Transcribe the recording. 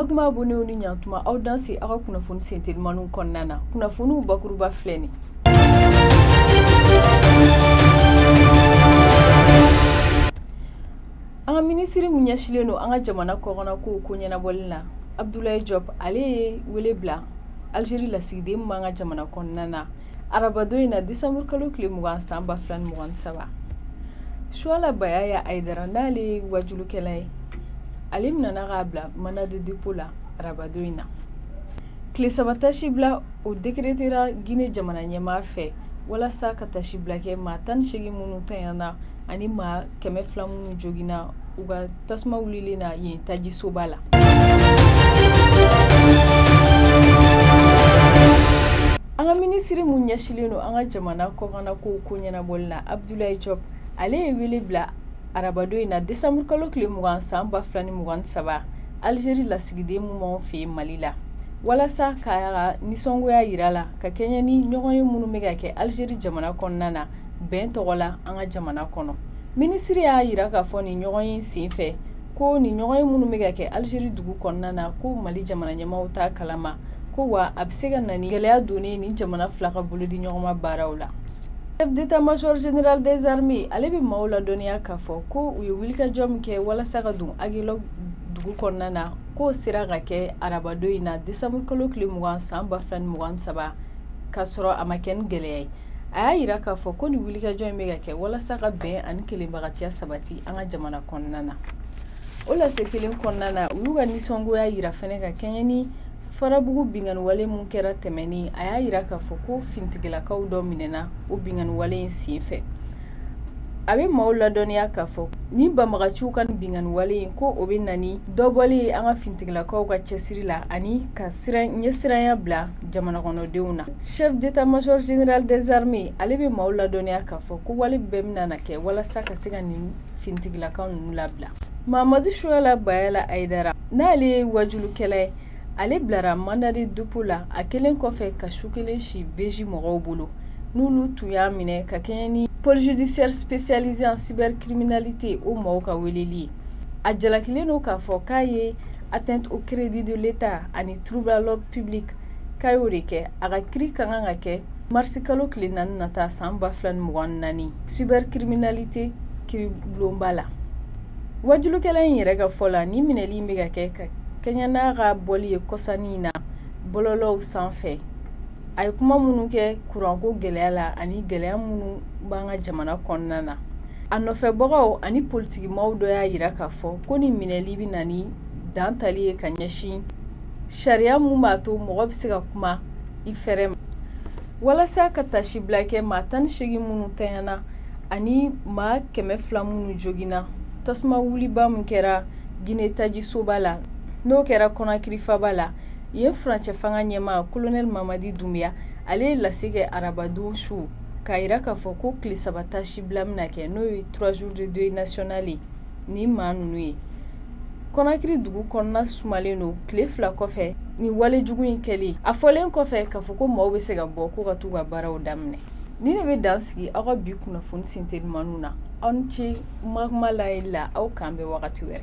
Magma abonné ni ɲantuma aw danse aw ka kunnafoni sentelimanu kɔnɔna na kunnafoniw bakuruba filɛ ni an ka minisiri mun ɲɛsilen don an ka jamana kɔkɔnɔkow ko ɲɛnabɔli la Abdoulaye Diop ale ye wele bila Algérie lasigiden mun b'an ka jamana kɔnɔna na arabadon in na décembre kalo tile 20 san 2023 Suala Bayaya Aïdara n'ale ye wajulukɛla ye ale nana k'a bila mandat de dépôt la arabadon in na tile 3 tasi bila o décrétera Guinée jamana ɲɛmaa fɛ walasa ka tasi bila kɛ maa 18 minnu tanyana ani maa 200 minnu jogina u ka tasuma wulilen na yen tajisoba la an ka minisiri mun ɲɛsilen don an ka jamana kɔkɔnɔkow ko ɲɛnabɔli la Abdoulaye Diop ale ye wele bila arabadon in na décembre kalo tile 20 san 2023 Algérie lasigiden mun b'anw fɛ Mali la walasa k'a nisɔngoya yira la ka kɛɲɛ ni ɲɔgɔn ye minnu bɛ ka kɛ Algérie jamana kɔnɔna na bɛn tɔgɔ la an ka jamana kɔnɔ minisiri y'a yira k'a fɔ ni ɲɔgɔn ye sen fɛ ko ni ɲɔgɔn ye minnu bɛ ka kɛ Algérie dugu kɔnɔna na ko Mali jamana ɲɛmaaw t'a kalama ko wa a bɛ se ka na ni gɛlɛya donnen ni jamana fila ka bolo di ɲɔgɔn ma baaraw la chef d'état-major général des armées ale bɛ maaw ladɔnniya k'a fɔ ko u ye wulikajɔ min kɛ walasa ka don Aguelog dugu kɔnɔna na k'o sera ka kɛ arabadon in na décembre kalo tile 20 san 2023 k'a sɔrɔ a ma kɛ ni gɛlɛya ye a y'a yira k'a fɔ ko ni wulikajɔ in bɛ ka kɛ walasa ka bɛn ani kelenbagatiya sabati an ka jamana kɔnɔna na o lase kelen kɔnɔna na olu ka nisɔngoya yira fɛnɛ ka kɛɲɛ ni farabugu binganiwale mun kɛra tɛmɛni a y'a yira k'a fɔ ko finitigilakaw dɔ minɛna o binganiwale in sen fɛ a bɛ maaw ladɔnniya k'a fɔ ni banbagaciw ka binganiwale in ko o bɛ na ni dɔbɔli ye an ka finitigilakaw ka cɛsiri la ani ka ɲɛsiranya bila jamana kɔnɔdenw na chef d'état-major général des armées ale bɛ maaw ladɔnniya k'a fɔ ko wale bɛɛ bɛna na kɛ walasa ka se ka nin finitigilakaw ninnu labila Mamadou Suala Bayaya Aïdara n'ale ye wajulukɛla ye ale bilara mandat de dépôt la a kelen kɔfɛ ka su kelen si beji mɔgɔw bolo n'olu tun y'a minɛ ka kɛɲɛ ni pôle judiciaire spécialisé en cybercriminalité o maaw ka weleli ye a jalakilen don k'a fɔ k'a ye atteinte au crédit de l'État ani trouble à l'ordre public k'a y'o de kɛ a ka kiiri ka kan ka kɛ marisi kalo tile 4 nata san 2024 cybercriminalité kiiribulonba la wajulukɛla in yɛrɛ ka fɔ la ni minɛli in bɛ ka kɛ ka kɛɲɛ n'a ka bɔli ye kɔsani na bɔlɔlɔw sanfɛ a ye kuma minnu kɛ kuranko gɛlɛya la ani gɛlɛya minnu b'an ka jamana kɔnɔna na a nɔfɛbagaw ani politikimaw dɔ y'a yira k'a fɔ ko ni minɛli bɛ na ni dan tali ye ka ɲɛsin sariya mun b'a to mɔgɔ bɛ se ka kuma I fɛrɛ ma walasa ka tasi bila kɛ maa 18 minnu tanyana ani maa 200 minnu jogina tasuma wuliba min kɛra Guinée tajisoba la n'o kɛra Conakry faba la yen furancɛ fanga ɲɛmaa colonel Mamadi Doumbia ale ye lase kɛ arabadon su k'a yira k'a fɔ ko tile 3 tasi bila bɛna kɛ n'o ye 3 jours de deuil national ye ni maa ninnu ye Conakry dugu kɔnɔna sumalen don tile 2 kɔfɛ ni walejugu in kɛli a fɔlen kɔfɛ k'a fɔ ko maaw bɛ se ka bɔ ko ka t'u ka baaraw daminɛ ni ne bɛ dan sigi aw ka bi kunnafoni sentelimanu na aw ni ce Magma layɛli la aw k'an bɛn wagati wɛrɛ